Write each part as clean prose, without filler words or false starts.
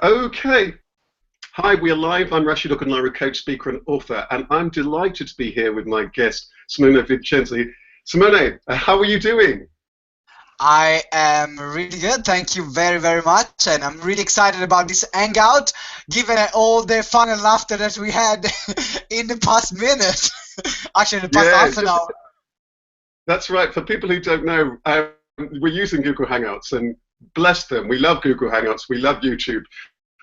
Okay. Hi, we are live. I'm Rasheed Ogunlaru, coach, speaker, and author, and I'm delighted to be here with my guest, Simone Vincenzi. Simone, how are you doing? I am really good. Thank you very, very much. And I'm really excited about this hangout, given all the fun and laughter that we had in the past minute. Actually, the past Yeah, half an just hour. that's right. For people who don't know, we're using Google Hangouts, and bless them, we love Google Hangouts, we love YouTube,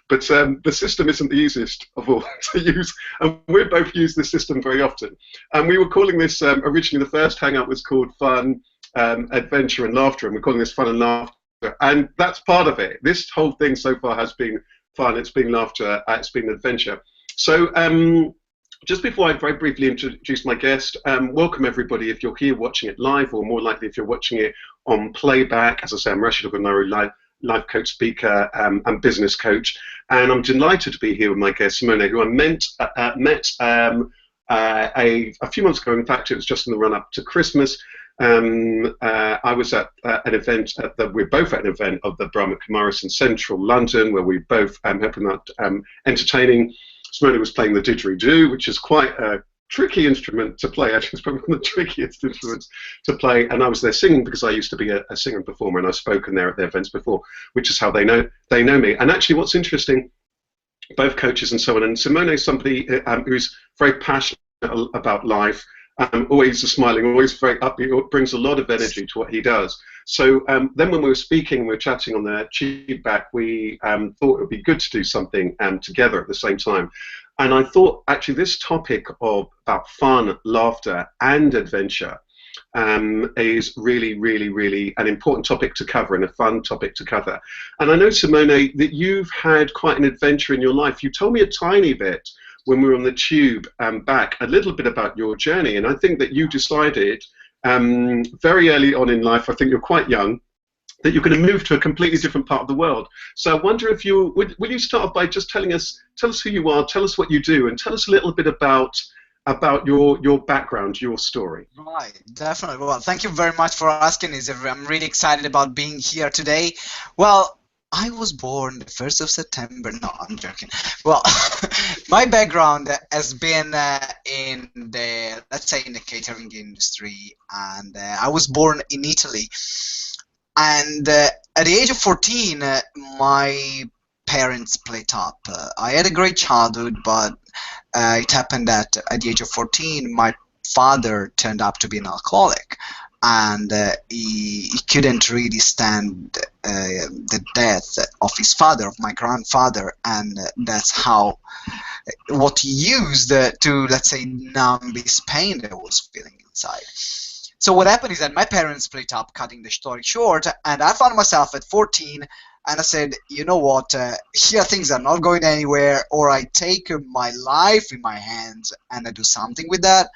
but the system isn't the easiest of all to use, and we both use this system very often. And we were calling this originally the first Hangout was called Fun, Adventure, and Laughter, and we're calling this Fun and Laughter, and that's part of it. This whole thing so far has been fun, it's been laughter, it's been adventure. So just before I very briefly introduce my guest, welcome everybody if you're here watching it live, or more likely if you're watching it on playback. As I say, I'm Rasheed Ogunlaru, life coach, speaker, and business coach, and I'm delighted to be here with my guest Simone, who I met a few months ago. In fact, it was just in the run-up to Christmas. I was at an event, we're both at an event of the Brahma Kumaris in central London, where we both helping out entertaining. Simone was playing the didgeridoo, which is quite a tricky instrument to play. Actually, it's probably one of the trickiest instruments to play. And I was there singing because I used to be a singer and performer, and I've spoken there at their events before, which is how they know me. And actually, what's interesting, both coaches and so on. And Simone is somebody who's very passionate about life. Always smiling, always very upbeat, brings a lot of energy to what he does. So then when we were speaking, we were chatting on the tube back, we thought it would be good to do something together at the same time. And I thought actually this topic about fun, laughter, and adventure is really, really, really an important topic to cover and a fun topic to cover. And I know, Simone, that you've had quite an adventure in your life. You told me a tiny bit when we were on the tube back, a little bit about your journey. And I think that you decided very early on in life, I think you're quite young, that you're going to move to a completely different part of the world. So I wonder if you will you start off by just tell us who you are, tell us what you do, and tell us a little bit about your background, your story. Right, definitely. Well, thank you very much for asking. I'm really excited about being here today. Well, I was born the 1st of September. No, I'm joking. Well, my background has been in the, let's say, in the catering industry, and I was born in Italy. And at the age of 14, my parents split up. I had a great childhood, but it happened that at the age of 14, my father turned up to be an alcoholic, and he couldn't really stand the death of his father, of my grandfather, and that's how what he used to, let's say, numb his pain that I was feeling inside. So what happened is that my parents split up, cutting the story short, and I found myself at 14, and I said, you know what, here things are not going anywhere, or I take my life in my hands and I do something with that,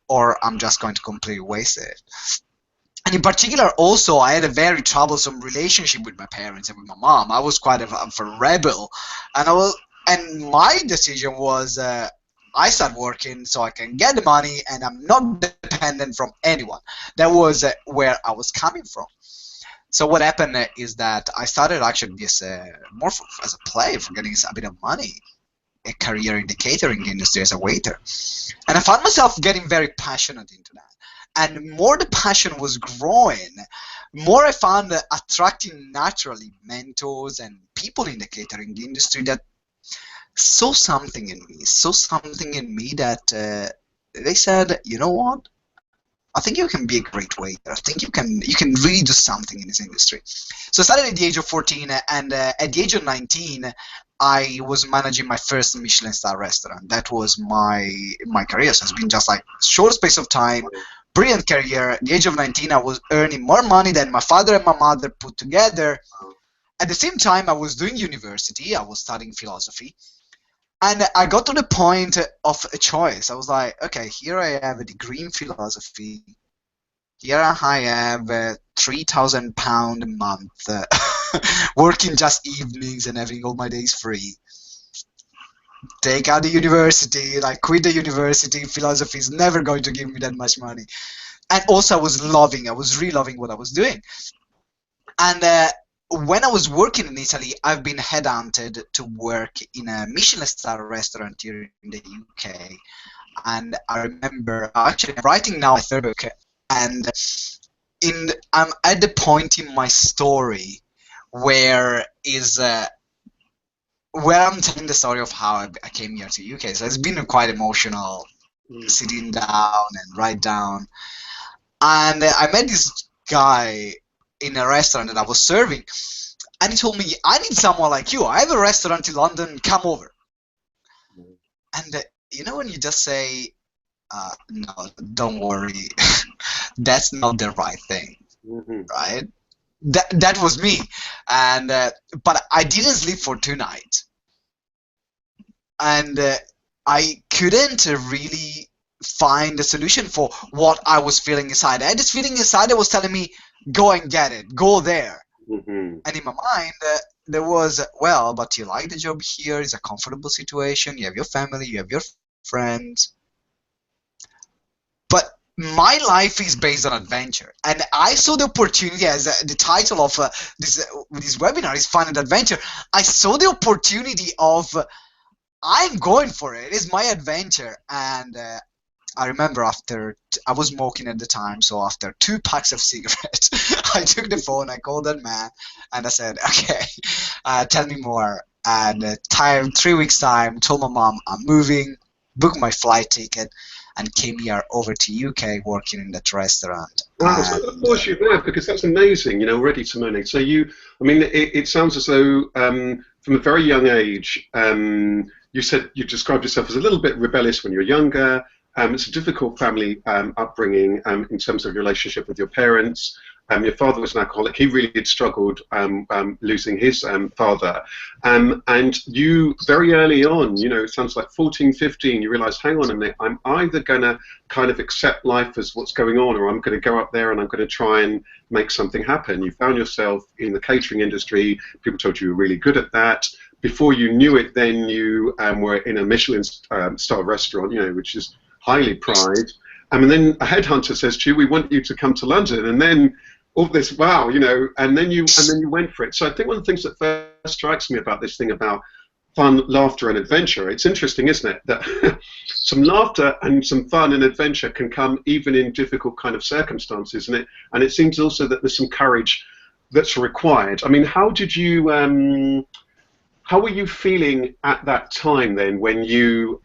or I'm just going to completely waste it. And in particular, also, I had a very troublesome relationship with my parents and with my mom. I was quite a rebel, and my decision was I start working so I can get the money, and I'm not dependent from anyone. That was where I was coming from. So what happened is that I started actually this as a play for getting a bit of money, a career in the catering industry as a waiter, and I found myself getting very passionate into that. And more the passion was growing, more I found attracting naturally mentors and people in the catering industry that saw something in me that they said, you know what? I think you can be a great waiter. I think you can really do something in this industry. So I started at the age of 14, and at the age of 19, I was managing my first Michelin star restaurant. That was my career. So it's been just like short space of time, brilliant career. At the age of 19, I was earning more money than my father and my mother put together. At the same time, I was doing university. I was studying philosophy. And I got to the point of a choice. I was like, okay, here I have a degree in philosophy. Here I have £3,000 a month, working just evenings and having all my days free. Take out the university, like quit the university. Philosophy is never going to give me that much money. And also I was really loving what I was doing. And when I was working in Italy, I've been headhunted to work in a Michelin star restaurant here in the UK. And I remember, actually, I'm writing now my third book, and I'm at the point in my story where is where I'm telling the story of how I came here to UK. So it's been quite emotional, Mm. sitting down and write down. And I met this guy in a restaurant that I was serving, and he told me, "I need someone like you. I have a restaurant in London. Come over." And when you just say, "No, don't worry, that's not the right thing," Mhm. right? That was me, and but I didn't sleep for 2 nights, and I couldn't really find a solution for what I was feeling inside. I had this feeling inside that was telling me, "Go and get it, go there." Mhm. And in my mind, there was, well, but you like the job here, it's a comfortable situation, you have your family, you have your friends. But my life is based on adventure. And I saw the opportunity, as the title of this webinar is Fun and Adventure. I saw the opportunity of, I'm going for it. It's my adventure. And I remember I was smoking at the time, so after 2 packs of cigarettes, I took the phone, I called that man, and I said, "Okay, tell me more." And 3 weeks time, told my mom I'm moving, booked my flight ticket, and came here over to UK working in that restaurant. Wow, so of And course you have, because that's amazing, already, Simone. So I mean, it sounds as though from a very young age, you said you described yourself as a little bit rebellious when you were younger. It's a difficult family upbringing in terms of your relationship with your parents. Your father was an alcoholic. He really had struggled losing his father. And you, very early on, it sounds like 14, 15, you realize, hang on a minute, I'm either going to kind of accept life as what's going on, or I'm going to go up there and I'm going to try and make something happen. You found yourself in the catering industry. People told you were really good at that. Before you knew it, then you were in a Michelin star restaurant, which is highly prized. And then a headhunter says to you, "We want you to come to London." And then all this, wow, and then you went for it. So I think one of the things that first strikes me about this thing about fun, laughter, and adventure, it's interesting, isn't it, that some laughter and some fun and adventure can come even in difficult kind of circumstances, and it seems also that there's some courage that's required. I mean, how were you feeling at that time then, when you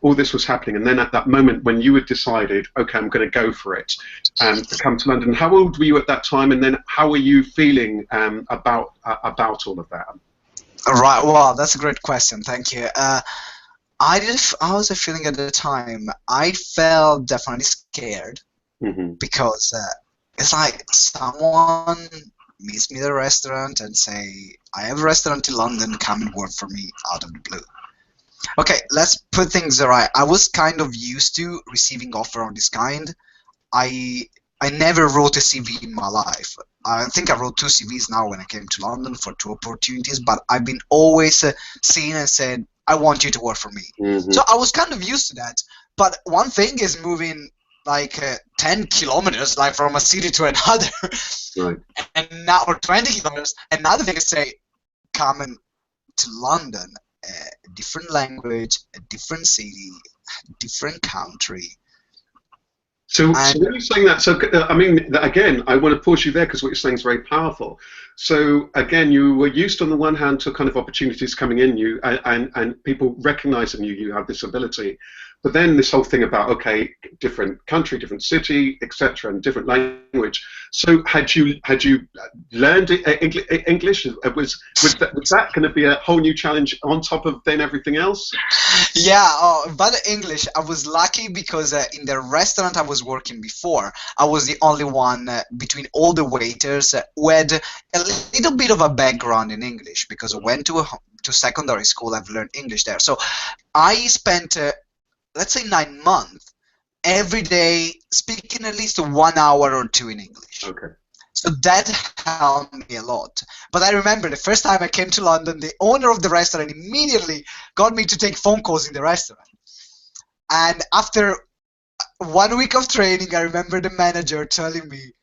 all this was happening, and then at that moment when you had decided, okay, I'm going to go for it, to come to London? How old were you at that time, and then how were you feeling about all of that? right, well, that's a great question. Thank you. I was feeling at the time. I felt definitely scared Hmm. because it's like someone meets me at a restaurant and say, "I have a restaurant in London, come and work for me," out of the blue. Okay, let's put things right. I was kind of used to receiving offer of this kind. I I never wrote a CV in my life. I think I wrote 2 CVs now when I came to London for 2 opportunities, but I've been always seen and said, "I want you to work for me." Hmm. So I was kind of used to that. But one thing is moving like 10 kilometers, like from a city to another, Right. and now, or 20 kilometers. Another thing is say, coming to London, a different language, a different city, different country. So And when you're saying that, so I mean, again, I want to pause you there, because what you're saying is very powerful. So again, you were used on the one hand to kind of opportunities coming in you, and people recognizing you have this ability, but then this whole thing about, okay, different country, different city, etc., and different language. So had you learned English? Was that going to be a whole new challenge on top of then everything else? yeah, oh, but English, I was lucky because in the restaurant I was working before, I was the only one between all the waiters who had a little bit of a background in English, because I went to secondary school. I've learned English there. So I spent, let's say, 9 months every day speaking at least 1 hour or two in English. Okay. So that helped me a lot. But I remember the first time I came to London, the owner of the restaurant immediately got me to take phone calls in the restaurant. And after 1 week of training, I remember the manager telling me,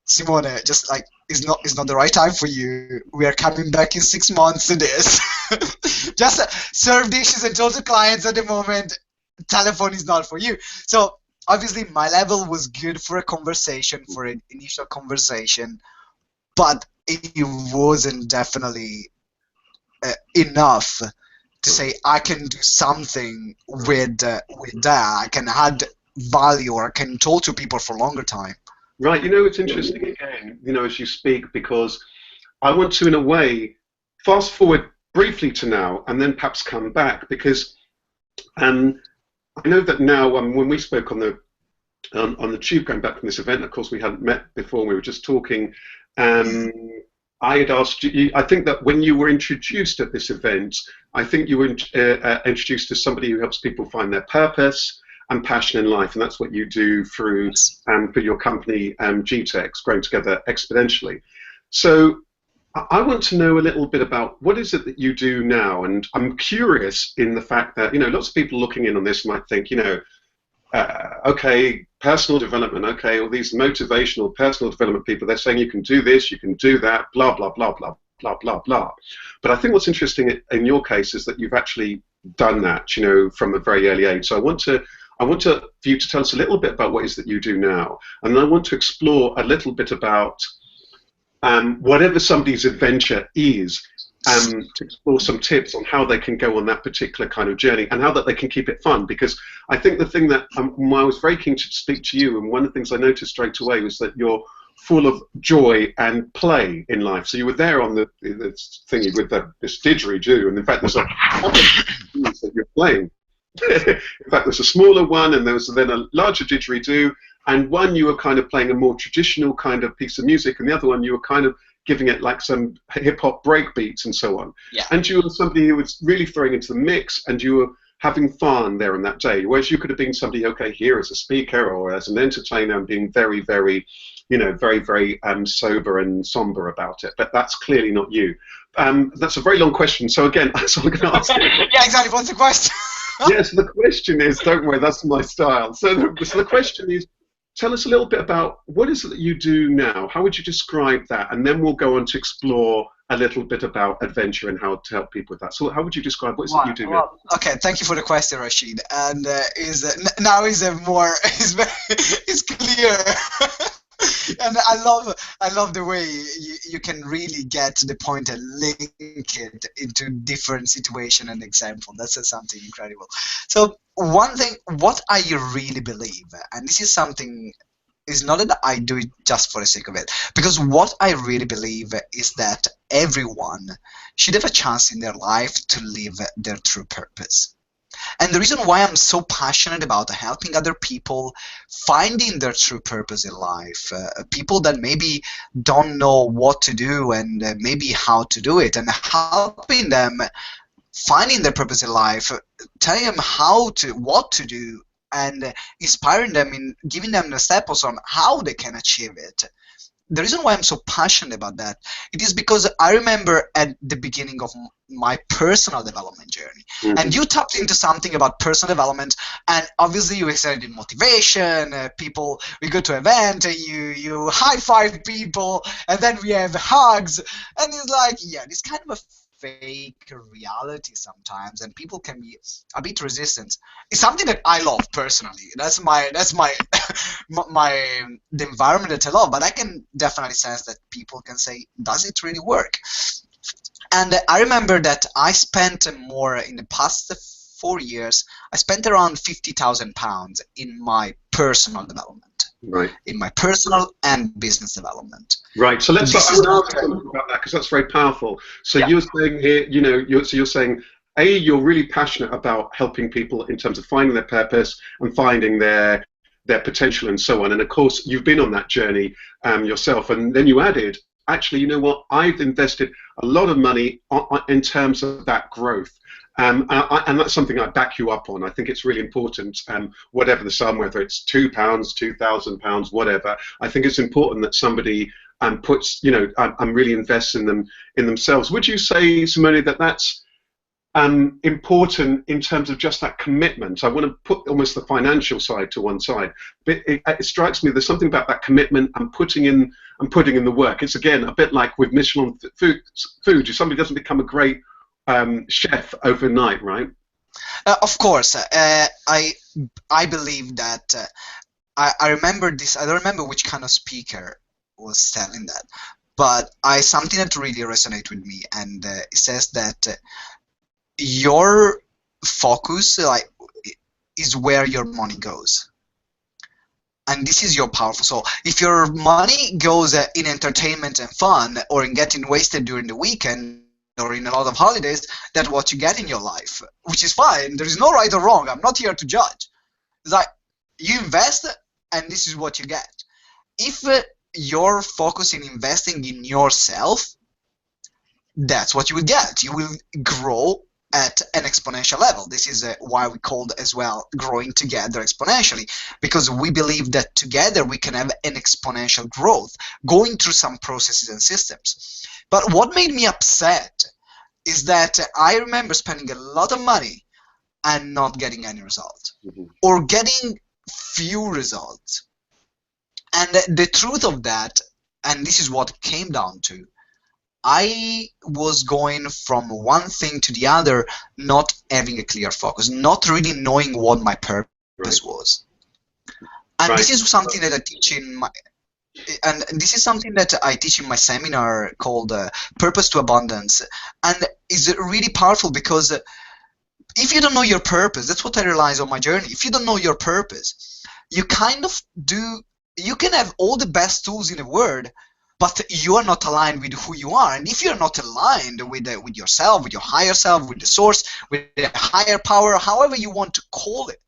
"Simone, just like it's not the right time for you. We are coming back in 6 months to this. Just serve dishes and talk to clients at the moment. Telephone is not for you. So obviously my level was good for a conversation, for an initial conversation, but it wasn't definitely enough to say I can do something with that. I can add value, or I can talk to people for a longer time. Right, it's interesting again, as you speak, because I want to, in a way, fast forward briefly to now and then perhaps come back, because I know that now, when we spoke on the tube going back from this event, of course we hadn't met before, we were just talking. I had asked you, I think that when you were introduced at this event, I think you were introduced as somebody who helps people find their purpose and passion in life, and that's what you do through for your company, GTEX, Growing Together Exponentially. So I want to know a little bit about what is it that you do now, and I'm curious in the fact that lots of people looking in on this might think okay, personal development, okay, all these motivational personal development people, they're saying you can do this, you can do that, blah, blah, blah, blah, blah, blah, blah. But I think what's interesting in your case is that you've actually done that, from a very early age. So I want for you to tell us a little bit about what it is that you do now. And I want to explore a little bit about whatever somebody's adventure is, to explore some tips on how they can go on that particular kind of journey and how that they can keep it fun. Because I think the thing that I was very keen to speak to you, and one of the things I noticed straight away was that you're full of joy and play in life. So you were there on the thingy with this didgeridoo, and in fact there's a couple of that you're playing. In fact, there's a smaller one, and there's then a larger didgeridoo, and one you were kind of playing a more traditional kind of piece of music, and the other one you were kind of giving it like some hip-hop break beats and so on. Yeah. And you were somebody who was really throwing into the mix, and you were having fun there on that day, whereas you could have been somebody, okay, here as a speaker or as an entertainer, and being very, very, very, very sober and somber about it. But that's clearly not you. That's a very long question, so again, that's what I'm going to ask you. Yeah, exactly. What's the question? Yes, the question is, don't worry, that's my style. So the question is, tell us a little bit about what is it that you do now? How would you describe that? And then we'll go on to explore a little bit about adventure and how to help people with that. So how would you describe what is it you do now? Okay, thank you for the question, Rasheed. And now is more is clear. And I love the way you can really get to the point and link it into different situation and example. That's something incredible. So one thing, what I really believe, and this is something, is not that I do it just for the sake of it, because what I really believe is that everyone should have a chance in their life to live their true purpose. And the reason why I'm so passionate about helping other people finding their true purpose in life, people that maybe don't know what to do and maybe how to do it, and helping them finding their purpose in life, telling them what to do, and inspiring them in giving them the steps on how they can achieve it. The reason why I'm so passionate about that, it is because I remember at the beginning of my personal development journey, and you tapped into something about personal development, and obviously you excited in motivation, people, we go to an event, you high-five people, and then we have hugs, and it's like, yeah, this kind of a fake reality sometimes, and people can be a bit resistant. It's something that I love personally. That's my the environment that I love, but I can definitely sense that people can say, does it really work? And I remember that I spent more in the past 4 years, I spent around £50,000 in my personal development. Right. In my personal and business development. Right. So let's talk about that, because that's very powerful. So yeah. You're saying here, you're saying, you're really passionate about helping people in terms of finding their purpose and finding their potential and so on. And of course, you've been on that journey yourself. And then you added, actually, you know what? I've invested a lot of money in terms of that growth. And that's something I back you up on. I think it's really important, whatever the sum, whether it's £2, £2,000, whatever. I think it's important that somebody puts, really invests in themselves. Would you say, Simone, that that's important in terms of just that commitment? I want to put almost the financial side to one side, but it strikes me there's something about that commitment and putting in and putting in the work. It's again a bit like with Michelin food. Somebody doesn't become a great chef overnight, right? Of course, I believe that I remember this. I don't remember which kind of speaker was telling that, but I something that really resonated with me, and it says that your focus is where your money goes, and this is your powerful. So if your money goes in entertainment and fun, or in getting wasted during the weekend, or in a lot of holidays, that's what you get in your life, which is fine. There is no right or wrong. I'm not here to judge. It's like you invest, and this is what you get. If you're focusing investing in yourself, that's what you will get. You will grow at an exponential level. This is why we called as well growing together exponentially, because we believe that together we can have an exponential growth, going through some processes and systems. But what made me upset is that I remember spending a lot of money and not getting any result, or getting few results. And the truth of that, and this is what it came down to, I was going from one thing to the other, not having a clear focus, not really knowing what my purpose was. And this is something that I teach in my, and this is something that I teach in my seminar called Purpose to Abundance, and is really powerful because if you don't know your purpose, that's what I realized on my journey. If you don't know your purpose, you kind of do. You can have all the best tools in the world, but you are not aligned with who you are. And if you're not aligned with yourself, with your higher self, with the source, with the higher power, however you want to call it,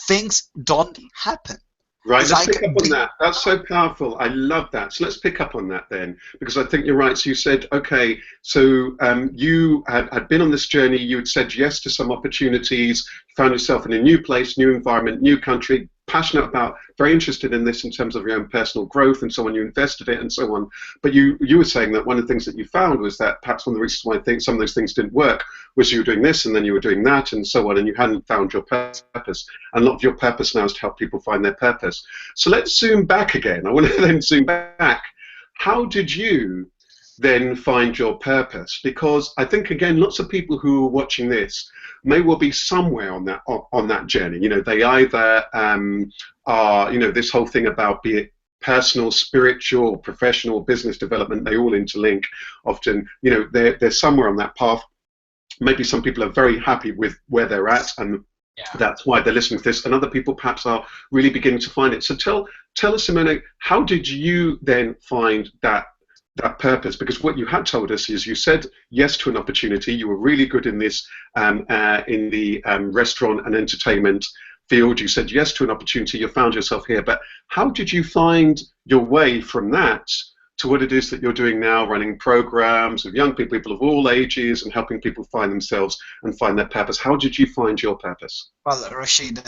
things don't happen. Right, let's pick up on that. That's so powerful. I love that. So let's pick up on that then, because I think you're right. So you said, okay, so you had been on this journey. You had said yes to some opportunities, found yourself in a new place, new environment, new country, passionate about, very interested in this in terms of your own personal growth and so on. You invested it and so on. But you were saying that one of the things that you found was that perhaps one of the reasons why I think some of those things didn't work was you were doing this and then you were doing that and so on, and you hadn't found your purpose. And a lot of your purpose now is to help people find their purpose. So let's zoom back again. I want to then zoom back. How did you then find your purpose? Because I think, again, lots of people who are watching this may well be somewhere on that journey. You know, they either are, you know, this whole thing about, be it personal, spiritual, professional, business development, they all interlink often. You know, they're somewhere on that path. Maybe some people are very happy with where they're at, and that's why they're listening to this, and other people perhaps are really beginning to find it. So tell us, Simone, how did you then find that purpose? Because what you had told us is you said yes to an opportunity. You were really good in this in the restaurant and entertainment field. You said yes to an opportunity. You found yourself here. But how did you find your way from that to what it is that you're doing now, running programs with young people of all ages and helping people find themselves and find their purpose? How did you find your purpose? Well, Rasheed,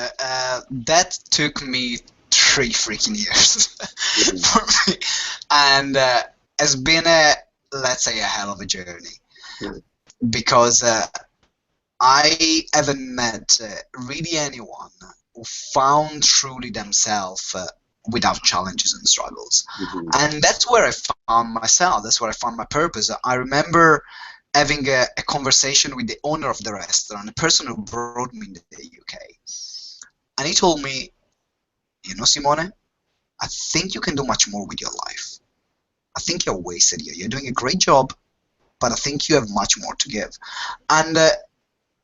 that took me 3 freaking years for me, and has been let's say, a hell of a journey, because I haven't met really anyone who found truly themselves without challenges and struggles. And that's where I found myself. That's where I found my purpose. I remember having a conversation with the owner of the restaurant, the person who brought me in the UK, and he told me, you know, Simone, I think you can do much more with your life. I think you're wasted here. You're doing a great job, but I think you have much more to give. And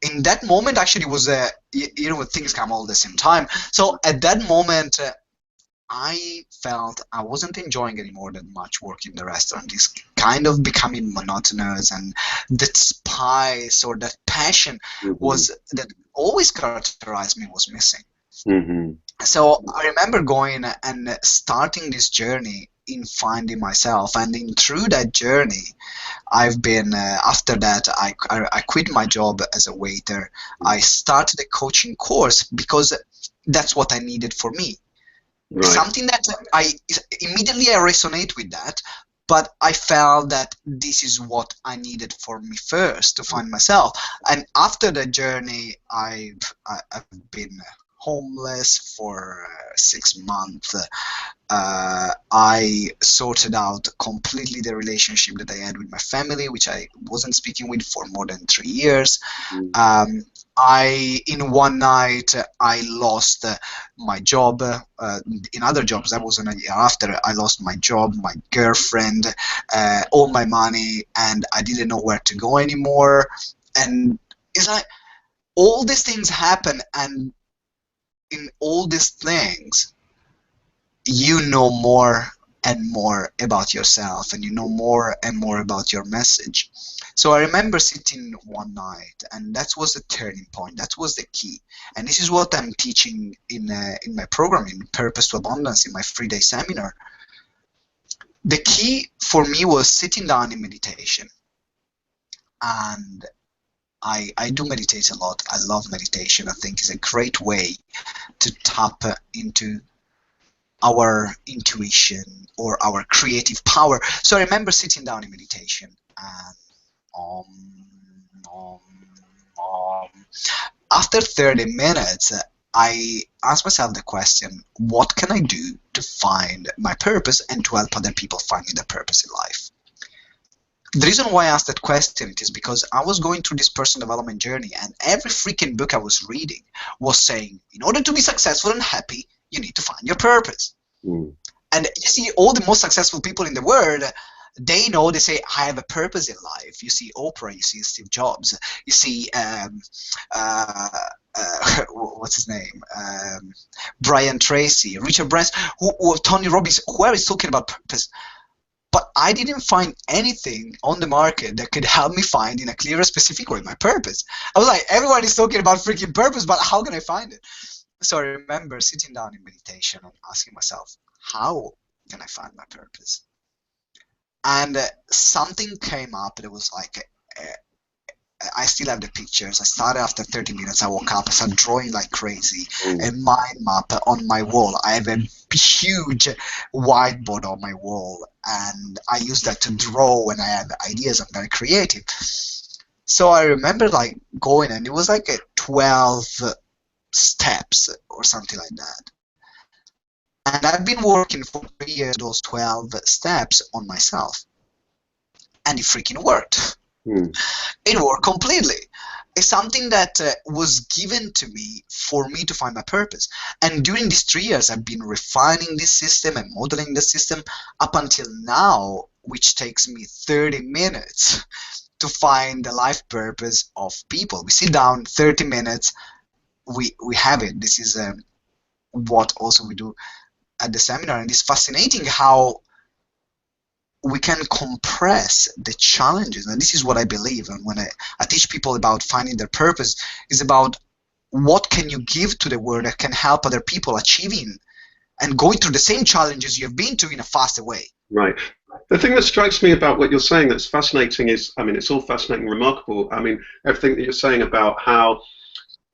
in that moment, actually, was you know, things come all at the same time. So at that moment, I felt I wasn't enjoying anymore that much work in the restaurant. It's kind of becoming monotonous, and that spice or that passion was that always characterized me was missing. So I remember going and starting this journey in finding myself, and through that journey, I've been after that I quit my job as a waiter. I started a coaching course because that's what I needed for me. Something that I immediately resonate with that, but I felt that this is what I needed for me first to find myself. And after the journey, I've been homeless for 6 months. I sorted out completely the relationship that I had with my family, which I wasn't speaking with for more than 3 years. Mm. In one night, I lost my job. In other jobs, that wasn't a year after. I lost my job, my girlfriend, all my money, and I didn't know where to go anymore. And it's like all these things happen, and in all these things, you know more and more about yourself, and you know more and more about your message. So I remember sitting one night, and that was the turning point. That was the key. And this is what I'm teaching in my program, in Purpose to Abundance, in my 3-day seminar. The key for me was sitting down in meditation. And I do meditate a lot. I love meditation. I think it's a great way to tap into our intuition or our creative power. So I remember sitting down in meditation and um, after 30 minutes, I asked myself the question, what can I do to find my purpose and to help other people finding their purpose in life? The reason why I asked that question is because I was going through this personal development journey, and every freaking book I was reading was saying, in order to be successful and happy, you need to find your purpose. Mm. And you see, all the most successful people in the world, they know, they say, I have a purpose in life. You see Oprah, you see Steve Jobs, you see, what's his name? Brian Tracy, Richard Branson, Tony Robbins, whoever is talking about purpose. But I didn't find anything on the market that could help me find in a clear, specific way my purpose. I was like, everyone is talking about freaking purpose, but how can I find it? So I remember sitting down in meditation and asking myself, how can I find my purpose? And something came up that was like, I still have the pictures. I started after 30 minutes. I woke up, I started drawing like crazy. A mind map on my wall. I have a huge whiteboard on my wall, and I use that to draw when I have ideas. I'm very creative. So I remember like going, and it was like 12 steps or something like that. And I've been working for 3 years, those 12 steps on myself. And it freaking worked. It worked completely. It's something that was given to me for me to find my purpose. And during these 3 years, I've been refining this system and modeling the system up until now, which takes me 30 minutes to find the life purpose of people. We sit down, 30 minutes, we have it. This is what also we do at the seminar. And it's fascinating how we can compress the challenges, and this is what I believe. And when I teach people about finding their purpose, is about what can you give to the world that can help other people achieving and going through the same challenges you've been to in a faster way. Right. The thing that strikes me about what you're saying that's fascinating is, I mean, it's all fascinating and remarkable. I mean, everything that you're saying about how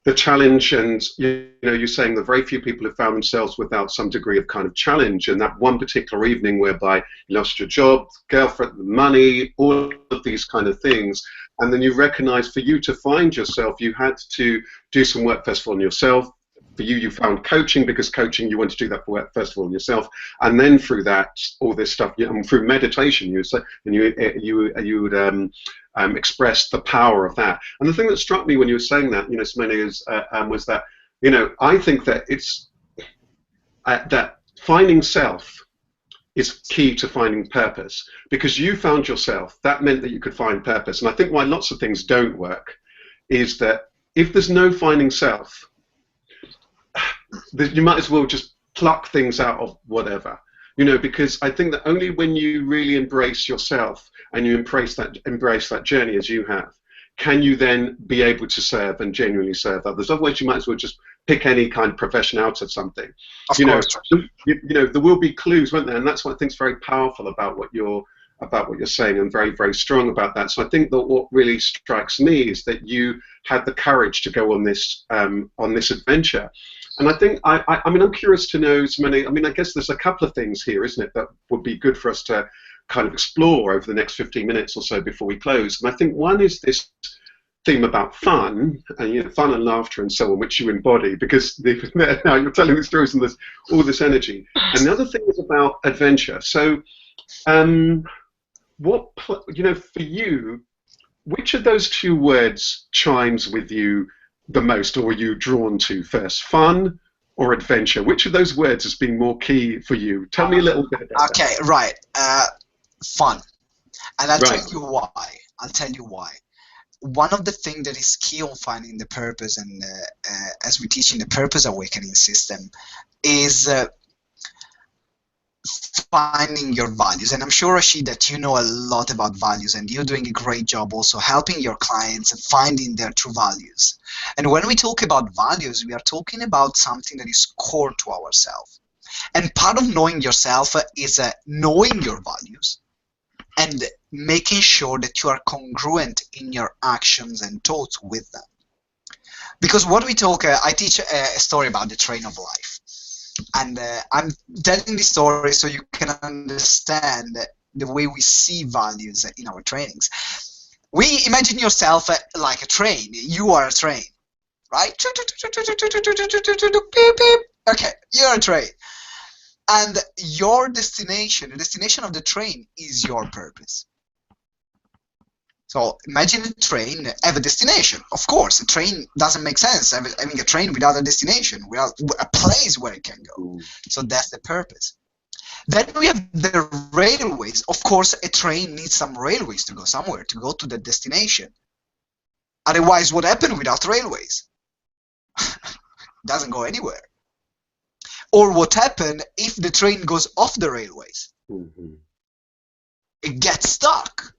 the challenge, and you're saying that very few people have found themselves without some degree of kind of challenge, and that one particular evening whereby you lost your job, girlfriend, money, all of these kind of things, and then you recognize for you to find yourself, you had to do some work first of all on yourself. For you, you found coaching, because coaching, you want to do that for work first of all on yourself, and then through that, all this stuff, through meditation, you would express the power of that. And the thing that struck me when you were saying that, Simone, was that, I think that it's that finding self is key to finding purpose, because you found yourself. That meant that you could find purpose. And I think why lots of things don't work is that if there's no finding self, you might as well just pluck things out of whatever, because I think that only when you really embrace yourself and you embrace that journey as you have, can you then be able to serve and genuinely serve others. Otherwise, you might as well just pick any kind of profession out of something. Of course. There will be clues, won't there? And that's what I think is very powerful about what you're saying, and very, very strong about that. So I think that what really strikes me is that you had the courage to go on this adventure. And I think, I mean, I'm curious to know, Simone, I mean, I guess there's a couple of things here, isn't it, that would be good for us to kind of explore over the next 15 minutes or so before we close. And I think one is this theme about fun and fun and laughter and so on, which you embody because now you're telling the stories and there's all this energy. And the other thing is about adventure. So, for you, which of those two words chimes with you the most, or are you drawn to first, fun or adventure? Which of those words has been more key for you? Tell me a little bit about that. Okay, right. Fun. And I'll Right. tell you why. I'll tell you why. One of the things that is key on finding the purpose, and as we teach in the purpose awakening system, is finding your values. And I'm sure, Rasheed, that you know a lot about values, and you're doing a great job also helping your clients finding their true values. And when we talk about values, we are talking about something that is core to ourselves. And part of knowing yourself is knowing your values and making sure that you are congruent in your actions and thoughts with them. Because what we talk, I teach a story about the train of life. And I'm telling this story so you can understand the way we see values in our trainings. We imagine yourself like a train. You are a train, right? Okay, you're a train. And your destination, the destination of the train, is your purpose. So imagine a train have a destination. Of course, a train doesn't make sense having a train without a destination, without a place where it can go. So that's the purpose. Then we have the railways. Of course, a train needs some railways to go somewhere, to go to the destination. Otherwise, what happens without railways? It doesn't go anywhere. Or what happens if the train goes off the railways? It gets stuck.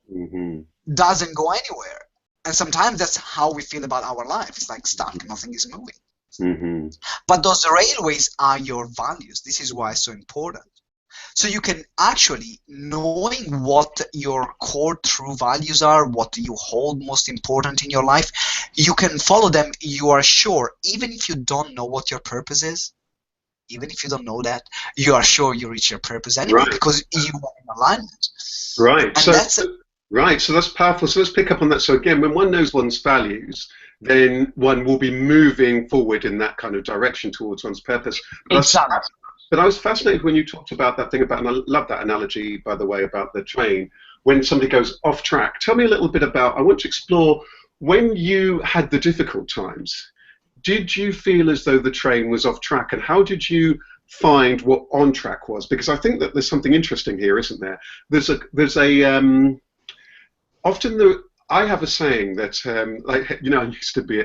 Doesn't go anywhere. And sometimes that's how we feel about our life. It's like stuck, nothing is moving. But those railways are your values. This is why it's so important. So you can actually, knowing what your core true values are, what you hold most important in your life, you can follow them. You are sure, even if you don't know what your purpose is, even if you don't know that, you are sure you reach your purpose anyway, right, because you are in alignment. Right. And that's right. So that's powerful. So let's pick up on that. So again, when one knows one's values, then one will be moving forward in that kind of direction towards one's purpose. Exactly. But I was fascinated when you talked about that thing about, and I love that analogy, by the way, about the train, when somebody goes off track. Tell me a little bit about, I want to explore, when you had the difficult times, did you feel as though the train was off track, and how did you find what on track was? Because I think that there's something interesting here, isn't there? I have a saying that, I used to be,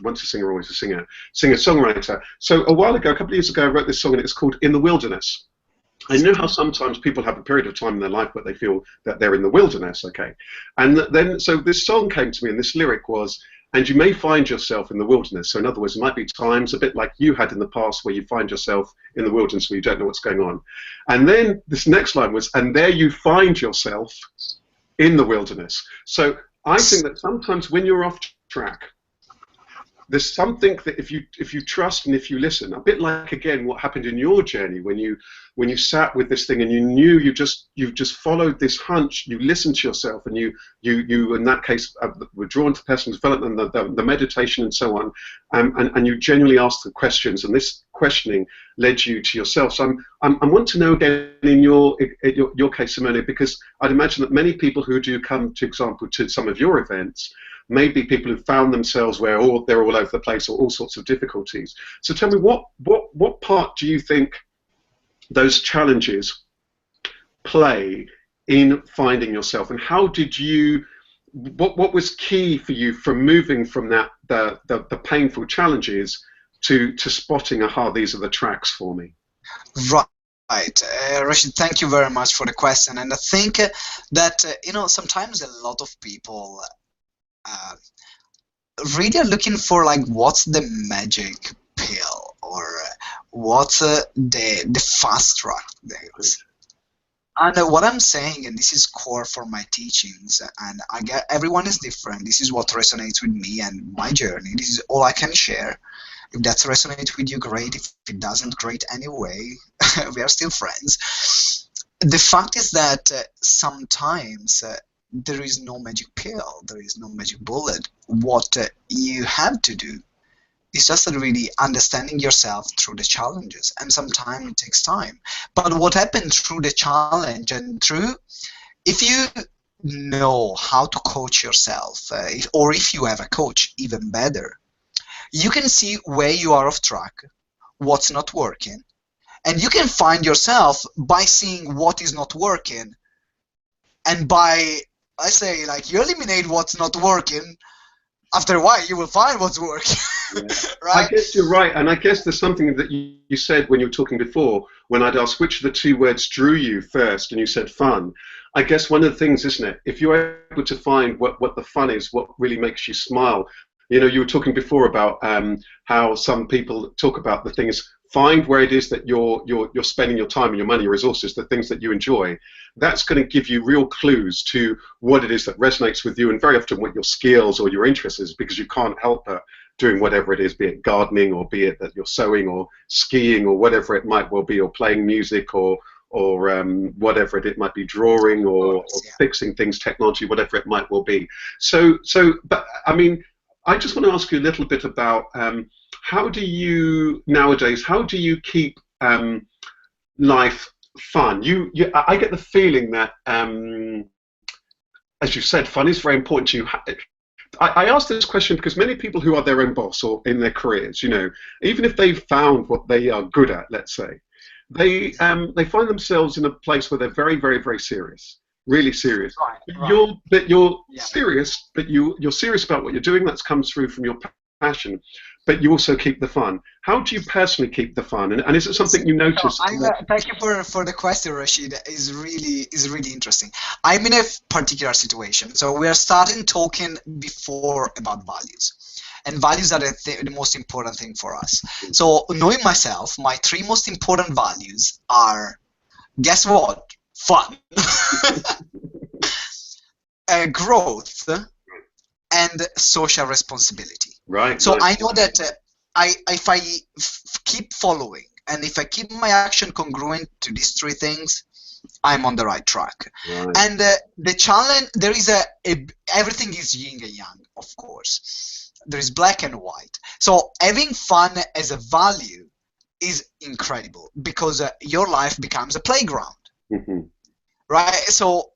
once a singer, always a singer-songwriter. So a while ago, a couple of years ago, I wrote this song, and it's called In the Wilderness. I know how sometimes people have a period of time in their life where they feel that they're in the wilderness, okay? And then, so this song came to me, and this lyric was, and you may find yourself in the wilderness. So in other words, it might be times a bit like you had in the past where you find yourself in the wilderness where you don't know what's going on. And then this next line was, and there you find yourself in the wilderness. So I think that sometimes when you're off track, there's something that if you trust and if you listen, a bit like again what happened in your journey when you sat with this thing and you knew you've just followed this hunch, you listened to yourself, and you in that case were drawn to personal development, the meditation and so on, and you genuinely asked the questions, and this questioning led you to yourself. So I want to know again in your case, Simone, because I'd imagine that many people who do come, to example, to some of your events, maybe people who found themselves where they're all over the place or all sorts of difficulties. So tell me, what part do you think those challenges play in finding yourself, and how did you, what was key for you from moving from that the painful challenges to spotting, aha, these are the tracks for me? Right. Rasheed, thank you very much for the question. And I think that sometimes a lot of people really are looking for, like, what's the magic pill, or what's the fast track there is. And what I'm saying, and this is core for my teachings, and I get everyone is different. This is what resonates with me and my journey. This is all I can share. If that resonates with you, great. If it doesn't, great anyway. We are still friends. The fact is that sometimes there is no magic pill, there is no magic bullet. What you have to do is just really understanding yourself through the challenges, and sometimes it takes time. But what happens through the challenge and through, if you know how to coach yourself, or if you have a coach, even better, you can see where you are off track, what's not working, and you can find yourself by seeing what is not working, and by, I say, like, you eliminate what's not working. After a while, you will find what's working. Yeah. Right? I guess you're right, and I guess there's something that you said when you were talking before, when I'd asked which of the two words drew you first, and you said fun. I guess one of the things, isn't it, if you're able to find what the fun is, what really makes you smile. You know, you were talking before about how some people talk about the things. Find where it is that you're spending your time and your money, your resources, the things that you enjoy. That's going to give you real clues to what it is that resonates with you, and very often what your skills or your interests is, because you can't help but doing whatever it is, be it gardening, or be it that you're sewing or skiing, or whatever it might well be, or playing music, or whatever it might be, drawing, or fixing things, technology, whatever it might well be. But I mean, I just want to ask you a little bit about how do you nowadays? How do you keep life fun? I get the feeling that, as you said, fun is very important to you. I ask this question because many people who are their own boss or in their careers, you know, even if they've found what they are good at, let's say, they find themselves in a place where they're very, very, very serious. Really serious. Right. You're serious, but you're serious about what you're doing. That comes through from your passion, but you also keep the fun. How do you personally keep the fun? And is it something you notice? Thank you for the question, Rasheed. Is really interesting. I'm in a particular situation. So we are starting talking before about values. And values are the most important thing for us. So knowing myself, my three most important values are, guess what? Fun, growth, and social responsibility. Right. So Nice. I know that if I keep following, and if I keep my action congruent to these three things, I'm on the right track. Right. And the challenge, there is everything is yin and yang, of course. There is black and white. So having fun as a value is incredible, because your life becomes a playground. Mm-hmm. Right? So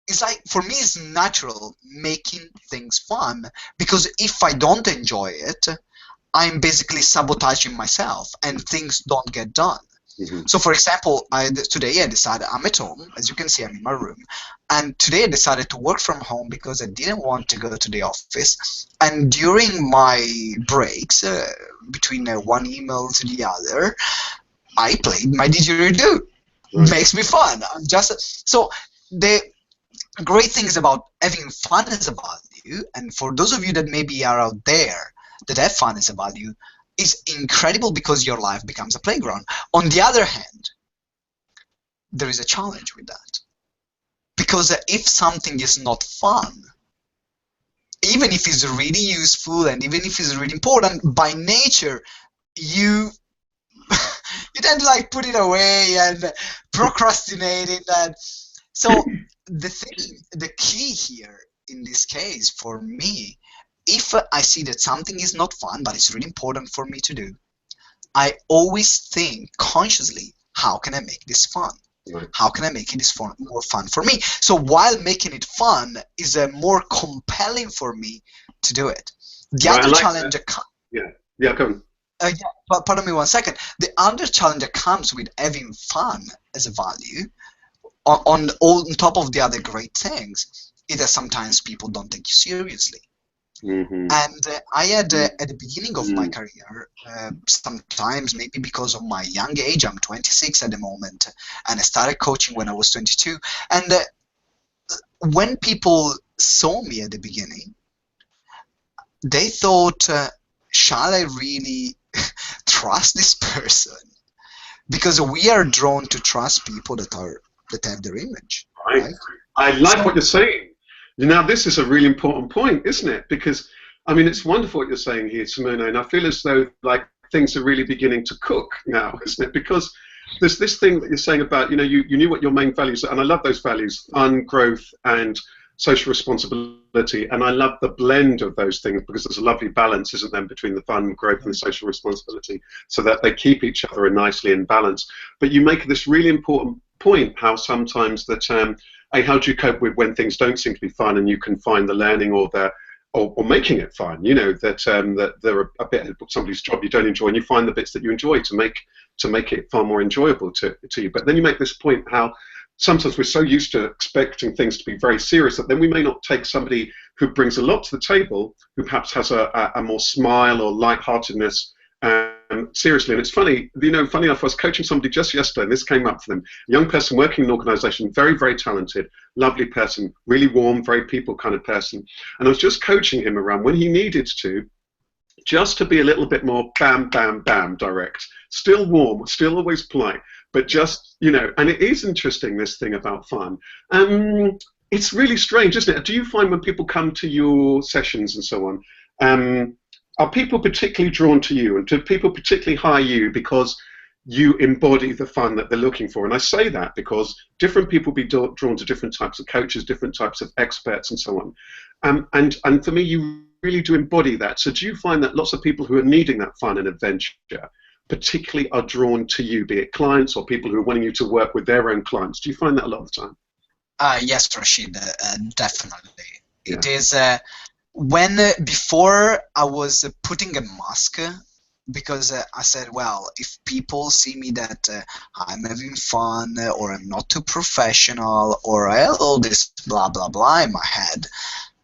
it's like, for me, it's natural making things fun, because if I don't enjoy it, I'm basically sabotaging myself and things don't get done. Mm-hmm. So for example, today I decided, I'm at home, as you can see, I'm in my room, and today I decided to work from home because I didn't want to go to the office. And during my breaks, between one email to the other, I played my didgeridoo. Right. Makes me fun. I'm just so the great things about having fun as a value, and for those of you that maybe are out there that have fun as a value, is incredible, because your life becomes a playground. On the other hand, there is a challenge with that, because if something is not fun, even if it's really useful and even if it's really important, by nature you tend to like put it away and procrastinate it. And so the key here in this case for me, if I see that something is not fun but it's really important for me to do, I always think consciously, how can I make this fun? Right. How can I make it more fun for me? So while making it fun is more compelling for me to do it. The other challenge that comes. Yeah, go on. But pardon me 1 second. The other challenge that comes with having fun as a value, on top of the other great things, is that sometimes people don't take you seriously. Mm-hmm. And I had at the beginning of my career, sometimes maybe because of my young age, I'm 26 at the moment, and I started coaching when I was 22. And when people saw me at the beginning, they thought, shall I really trust this person? Because we are drawn to trust people that have their image. Right? I like what you're saying. Now, this is a really important point, isn't it? Because, I mean, it's wonderful what you're saying here, Simona, and I feel as though, like, things are really beginning to cook now, isn't it? Because there's this thing that you're saying about, you knew what your main values are, and I love those values, fun, growth, and social responsibility, and I love the blend of those things because there's a lovely balance, isn't there, between the fun, growth, and the social responsibility, so that they keep each other nicely in balance. But you make this really important point, how sometimes that, hey, how do you cope with when things don't seem to be fun, and you can find the learning or making it fun, that they're a bit of somebody's job you don't enjoy, and you find the bits that you enjoy to make it far more enjoyable to you. But then you make this point how sometimes we're so used to expecting things to be very serious that then we may not take somebody who brings a lot to the table, who perhaps has a more smile or lightheartedness, seriously. And it's funny, funny enough, I was coaching somebody just yesterday, and this came up for them. A young person working in an organization, very, very talented, lovely person, really warm, very people kind of person. And I was just coaching him around when he needed to, just to be a little bit more bam, bam, bam, direct. Still warm, still always polite, but just, and it is interesting, this thing about fun. It's really strange, isn't it? Do you find when people come to your sessions and so on, are people particularly drawn to you, and do people particularly hire you because you embody the fun that they're looking for? And I say that because different people be drawn to different types of coaches, different types of experts, and so on. And for me, you really do embody that. So do you find that lots of people who are needing that fun and adventure particularly are drawn to you, be it clients or people who are wanting you to work with their own clients? Do you find that a lot of the time? Yes, Rasheed, definitely. Yeah. It is when before I was putting a mask because I said, well, if people see me that I'm having fun or I'm not too professional or I have all this blah blah blah in my head,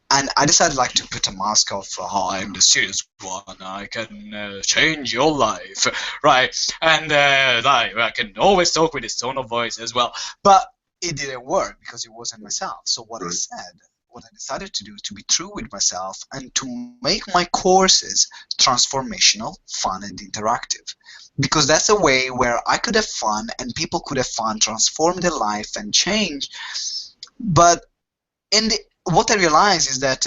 and I decided like to put a mask of I'm the serious one, I can change your life, right? And I can always talk with this tone of voice as well, but it didn't work because it wasn't myself. So what I said, what I decided to do is to be true with myself and to make my courses transformational, fun, and interactive. Because that's a way where I could have fun and people could have fun, transform their life and change. But what I realized is that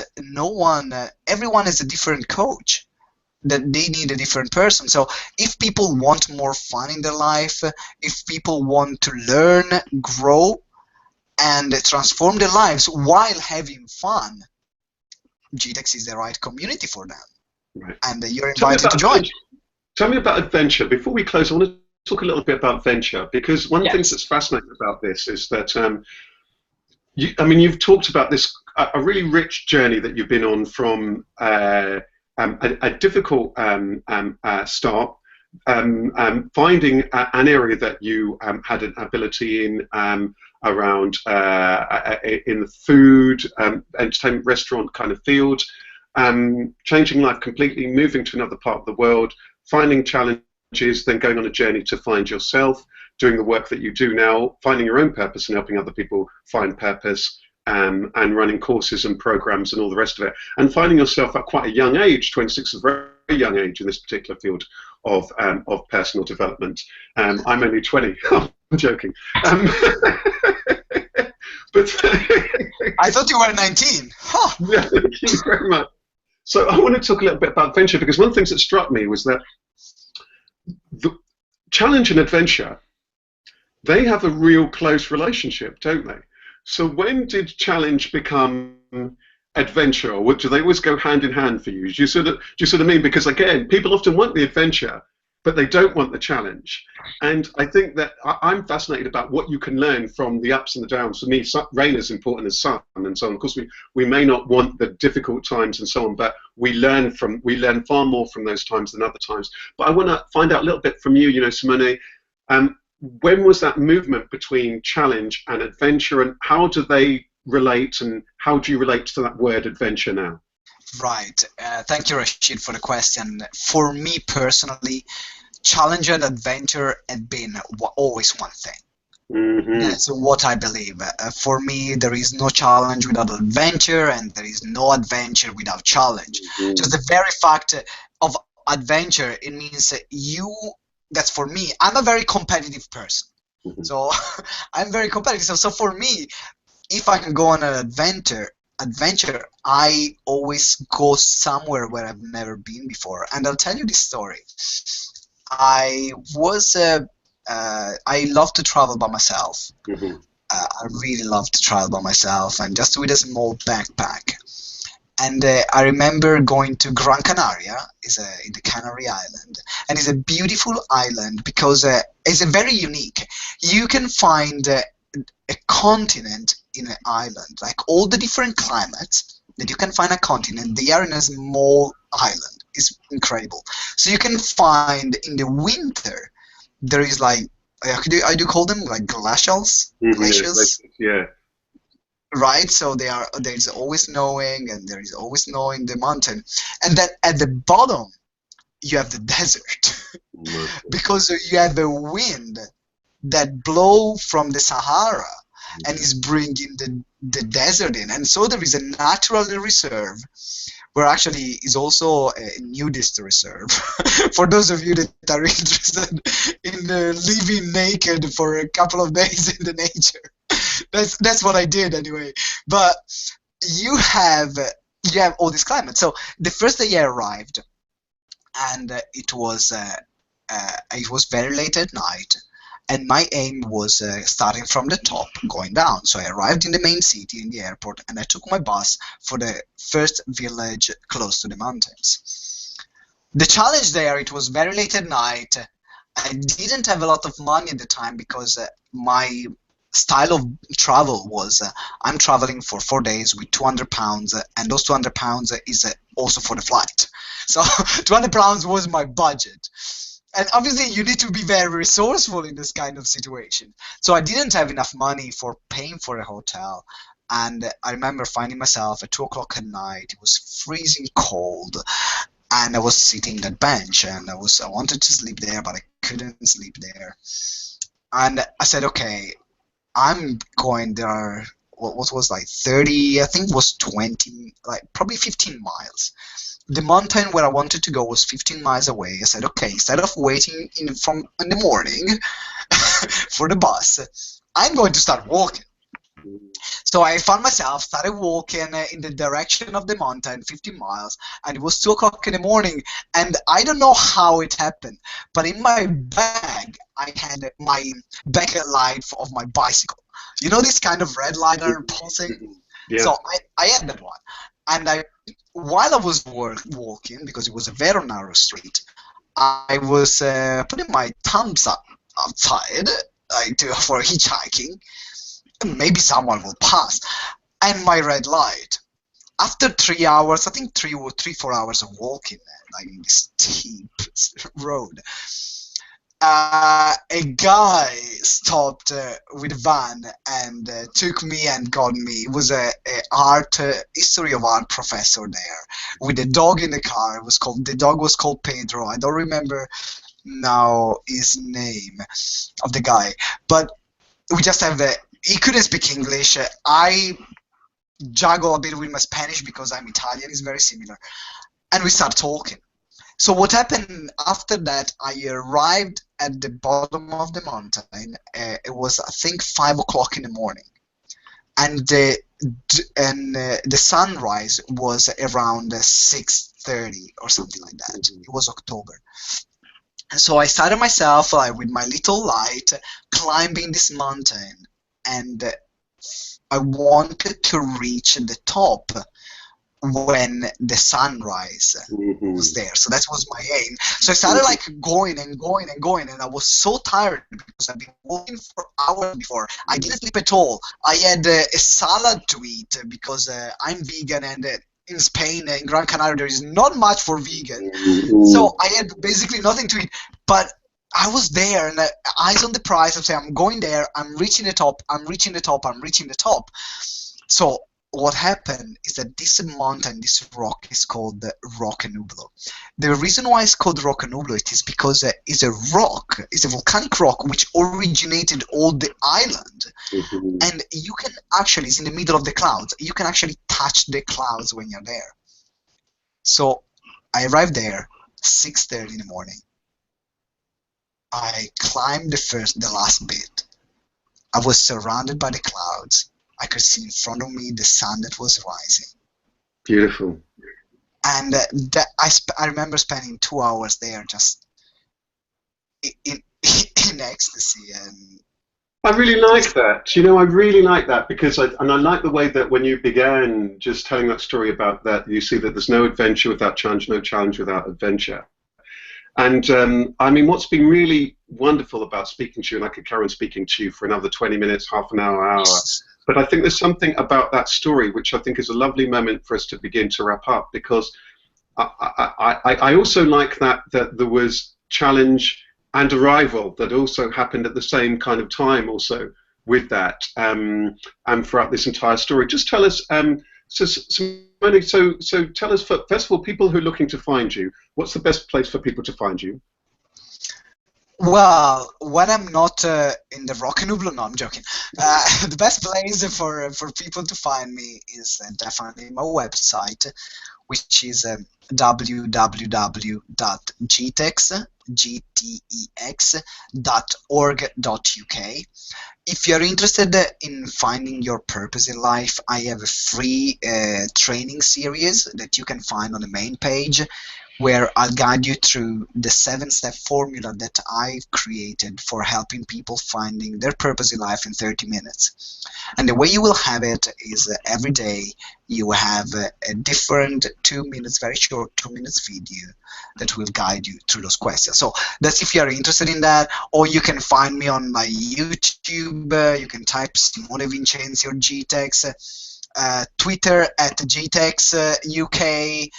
everyone is a different coach, that they need a different person. So if people want more fun in their life, if people want to learn, grow, and transform their lives while having fun, GTEx is the right community for them. Right. And you're invited to join. Tell me about adventure. Before we close, I want to talk a little bit about venture, because one of the things that's fascinating about this is that you've talked about this a really rich journey that you've been on from a difficult start, finding an area that you had an ability in around in the food, entertainment, restaurant kind of field, changing life completely, moving to another part of the world, finding challenges, then going on a journey to find yourself, doing the work that you do now, finding your own purpose and helping other people find purpose, and running courses and programs and all the rest of it, and finding yourself at quite a young age. 26 is a very young age in this particular field of personal development. I'm only 20. I'm joking. But I thought you were 19. Huh. Yeah, thank you very much. So I want to talk a little bit about venture, because one of the things that struck me was that the challenge and adventure, they have a real close relationship, don't they? So when did challenge become adventure, or do they always go hand in hand for you? Do you sort of mean? Because again, people often want the adventure, but they don't want the challenge. And I think that I'm fascinated about what you can learn from the ups and the downs. For me, rain is important as sun, and so on. Of course, we may not want the difficult times and so on, but we learn far more from those times than other times. But I want to find out a little bit from you, Simone. When was that movement between challenge and adventure, and how do they relate, and how do you relate to that word adventure now? Right. Thank you, Rasheed, for the question. For me personally, challenge and adventure have been always one thing. Mm-hmm. That's what I believe. For me, there is no challenge without adventure, and there is no adventure without challenge. Mm-hmm. Just the very fact of adventure, it means that's for me. I'm a very competitive person. Mm-hmm. So I'm very competitive. So for me, if I can go on an adventure, I always go somewhere where I've never been before. And I'll tell you this story. I was I love to travel by myself. Hmm. I really love to travel by myself and just with a small backpack. And I remember going to Gran Canaria, is in the Canary Island, and it's a beautiful island because it's a very unique. You can find a continent in an island, like all the different climates that you can find a continent. They are in a small island. It's incredible. So you can find in the winter there is like I do call them like glacials, Hmm. glaciers, Yeah. right? So there's always snowing and there is always snow in the mountain, and then at the bottom you have the desert because you have a wind that blow from the Sahara and is bringing the desert in, and so there is a natural reserve where actually is also a nudist reserve for those of you that are interested in living naked for a couple of days in the nature. That's what I did anyway. But you have you have all this climate. So the first day I arrived, and it was very late at night, and my aim was starting from the top, going down. So I arrived in the main city, in the airport, and I took my bus for the first village close to the mountains. The challenge there, it was very late at night. I didn't have a lot of money at the time because my style of travel was I'm traveling for 4 days with £200, and those £200 is also for the flight. So £200 was my budget. And obviously, you need to be very resourceful in this kind of situation. So I didn't have enough money for paying for a hotel. And I remember finding myself at 2 o'clock at night. It was freezing cold, and I was sitting on that bench, and I wanted to sleep there, but I couldn't sleep there. And I said, okay, I'm going there. What was like 30? I think it was 20, like probably 15 miles. The mountain where I wanted to go was 15 miles away. I said, okay, instead of waiting in the morning for the bus, I'm going to start walking. So I found myself started walking in the direction of the mountain, 50 miles, and it was 2 o'clock in the morning. And I don't know how it happened, but in my bag I had my backlight light of my bicycle. You know this kind of red light are pulsing. Yeah. So I had that one, and while I was walking because it was a very narrow street, I was putting my thumbs up outside for hitchhiking. Maybe someone will pass, and my red light. After 3 hours, I think 4 hours of walking, like in this steep road, a guy stopped with a van and took me and got me. It was a art history of art professor there with a dog in the car. The dog was called Pedro. I don't remember now his name of the guy, but we just have he couldn't speak English. I juggle a bit with my Spanish because I'm Italian. It's very similar, and we start talking. So what happened after that? I arrived at the bottom of the mountain. It was I think 5 o'clock in the morning, and the sunrise was around 6:30 or something like that. It was October. And so I started myself with my little light climbing this mountain, and I wanted to reach the top when the sunrise was there. So that was my aim. So I started like going and going and going, and I was so tired because I've been walking for hours before. I didn't sleep at all. I had a salad to eat because I'm vegan, and in Spain, in Gran Canaria, there is not much for vegan. So I had basically nothing to eat. But I was there, and eyes on the prize. I'm saying, I'm going there. I'm reaching the top. I'm reaching the top. I'm reaching the top. So what happened is that this mountain, this rock, is called the Rock Nublo. The reason why it's called Rock Nublo it is because it's a rock, it's a volcanic rock which originated all the island, and you can actually, it's in the middle of the clouds. You can actually touch the clouds when you're there. So I arrived there 6:30 in the morning. I climbed the last bit. I was surrounded by the clouds. I could see in front of me the sun that was rising. Beautiful. And I remember spending 2 hours there just in ecstasy. And I really it was like that. I really like that because I like the way that when you began just telling that story about that, you see that there's no adventure without challenge, no challenge without adventure. And I mean, what's been really wonderful about speaking to you, and I could carry on speaking to you for another 20 minutes, half an hour, but I think there's something about that story which I think is a lovely moment for us to begin to wrap up because I also like that there was challenge and arrival that also happened at the same kind of time also with that and throughout this entire story. Just tell us, so tell us first of all, people who are looking to find you, what's the best place for people to find you? Well, when I'm not in the rock and roll, no, I'm joking. The best place for people to find me is definitely my website, which is www.gtex.org.uk. If you're interested in finding your purpose in life, I have a free training series that you can find on the main page where I'll guide you through the 7-step formula that I've created for helping people finding their purpose in life in 30 minutes. And the way you will have it is every day you have a different 2 minutes, very short 2 minutes video that will guide you through those questions. So that's if you're interested in that, or you can find me on my YouTube. You can type Simone Vincenzi or GTEx, Twitter at GTEx UK.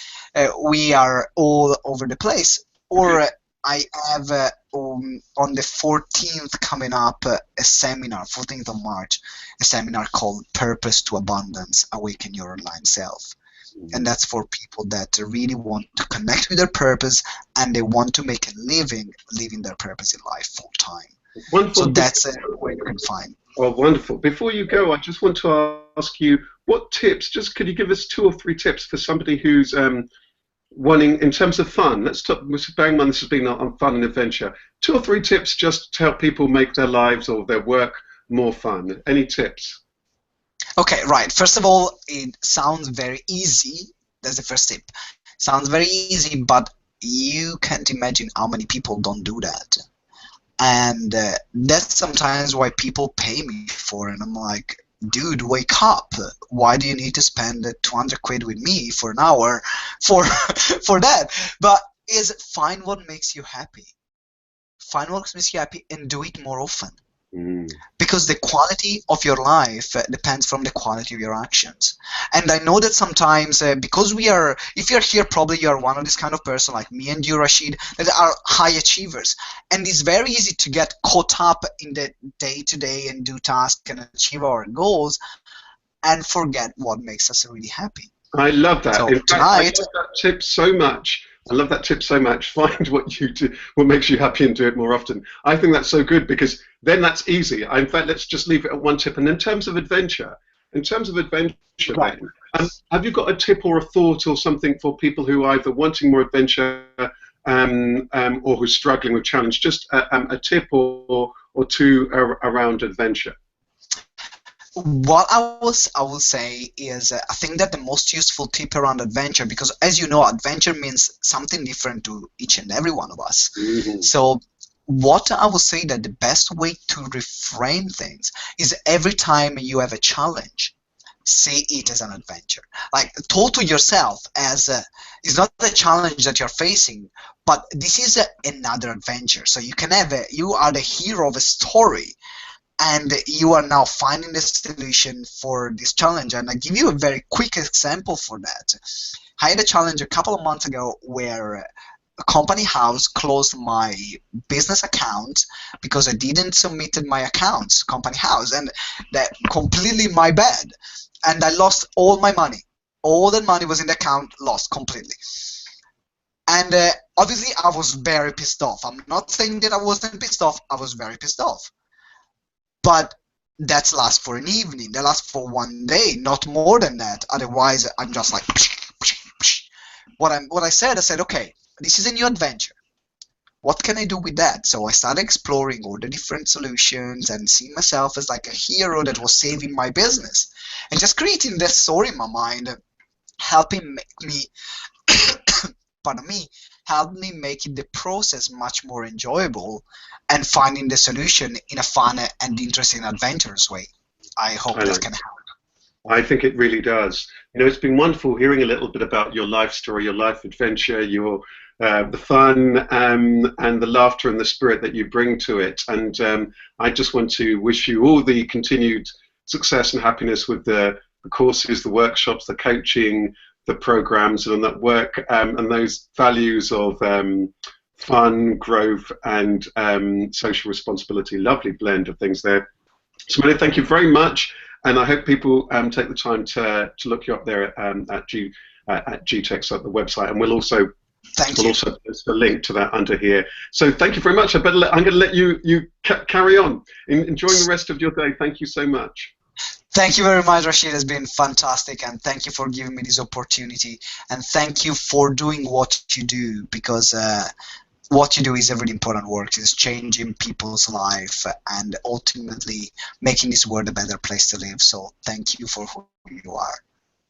We are all over the place. Or I have on the 14th coming up a seminar, 14th of March, a seminar called Purpose to Abundance, Awaken Your Online Self. And that's for people that really want to connect with their purpose and they want to make a living living their purpose in life full time. So Wonderful. that's where you can find. Oh, wonderful. Before you go, I just want to ask you what tips, just could you give us 2 or 3 tips for somebody who's wanting, in terms of fun, let's talk, bearing in mind this has been on fun and adventure, 2 or 3 tips just to help people make their lives or their work more fun. Any tips? Okay, right. First of all, it sounds very easy. That's the first tip. Sounds very easy, but you can't imagine how many people don't do that. And that's sometimes why people pay me for it. And I'm like, dude, wake up. Why do you need to spend 200 quid with me for an hour for for that? But is find what makes you happy. Find what makes you happy and do it more often. Mm. Because the quality of your life depends from the quality of your actions. And I know that sometimes because if you're here, probably you're one of this kind of person like me and you, Rasheed, that are high achievers, and it's very easy to get caught up in the day to day and do tasks and achieve our goals and forget what makes us really happy. I love that. So In fact, I tonight, love that tip so much. I love that tip so much. Find what you do, what makes you happy, and do it more often. I think that's so good because then that's easy. In fact, let's just leave it at 1 tip. And in terms of adventure, right. then, have you got a tip or a thought or something for people who are either wanting more adventure or who are struggling with challenge? Just a tip or two around adventure. What I will say is I think that the most useful tip around adventure, because as you know, adventure means something different to each and every one of us. Mm-hmm. So what I will say that the best way to reframe things is every time you have a challenge, see it as an adventure. Like talk to yourself as it's not the challenge that you're facing, but this is another adventure. So you are the hero of a story and you are now finding the solution for this challenge. And I give you a very quick example for that. I had a challenge a couple of months ago where a company house closed my business account because I didn't submit my accounts, company house, and that completely my bad. And I lost all my money. All that money was in the account, lost completely. And obviously I was very pissed off. I'm not saying that I wasn't pissed off. I was very pissed off. But that's last for an evening. That lasts for 1 day, not more than that. Otherwise, I'm just like, what I said, okay, this is a new adventure. What can I do with that? So I started exploring all the different solutions and seeing myself as like a hero that was saving my business, and just creating this story in my mind, helping make me pardon me, helped me making the process much more enjoyable and finding the solution in a fun and interesting, adventurous way. I hope I that like. can help. I think it really does. It's been wonderful hearing a little bit about your life story, your life adventure, your the fun and the laughter and the spirit that you bring to it. And I just want to wish you all the continued success and happiness with the courses, the workshops, the coaching, the programs, and that work and those values of fun, growth, and social responsibility. Lovely blend of things there. So, Many, thank you very much. And I hope people take the time to look you up there at GTEx at the website, and Thank we'll you. also post a link to that under here. So thank you very much. I'm going to let you carry on, enjoying the rest of your day. Thank you so much. Thank you very much, Rasheed. It's been fantastic, and thank you for giving me this opportunity. And thank you for doing what you do, because what you do is a really important work. It's changing people's life and ultimately making this world a better place to live. So thank you for who you are.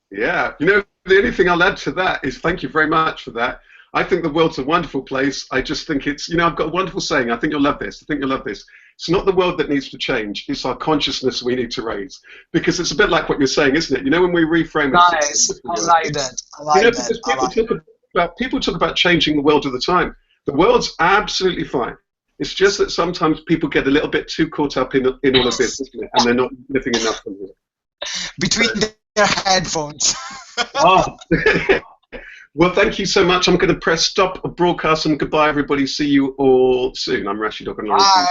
Yeah, the only thing I'll add to that is thank you very much for that. I think the world's a wonderful place. I just think it's, I've got a wonderful saying. I think you'll love this. I think you'll love this. It's not the world that needs to change. It's our consciousness we need to raise. Because it's a bit like what you're saying, isn't it? When we reframe it. Nice. I like that. I like that. Because I like people talk about changing the world all the time. The world's absolutely fine. It's just that sometimes people get a little bit too caught up in all of this, isn't it? And they're not living enough from it. between their headphones. Oh. Well, thank you so much. I'm going to press stop broadcast and goodbye, everybody. See you all soon. I'm Rasheed Ogunlaru. Bye.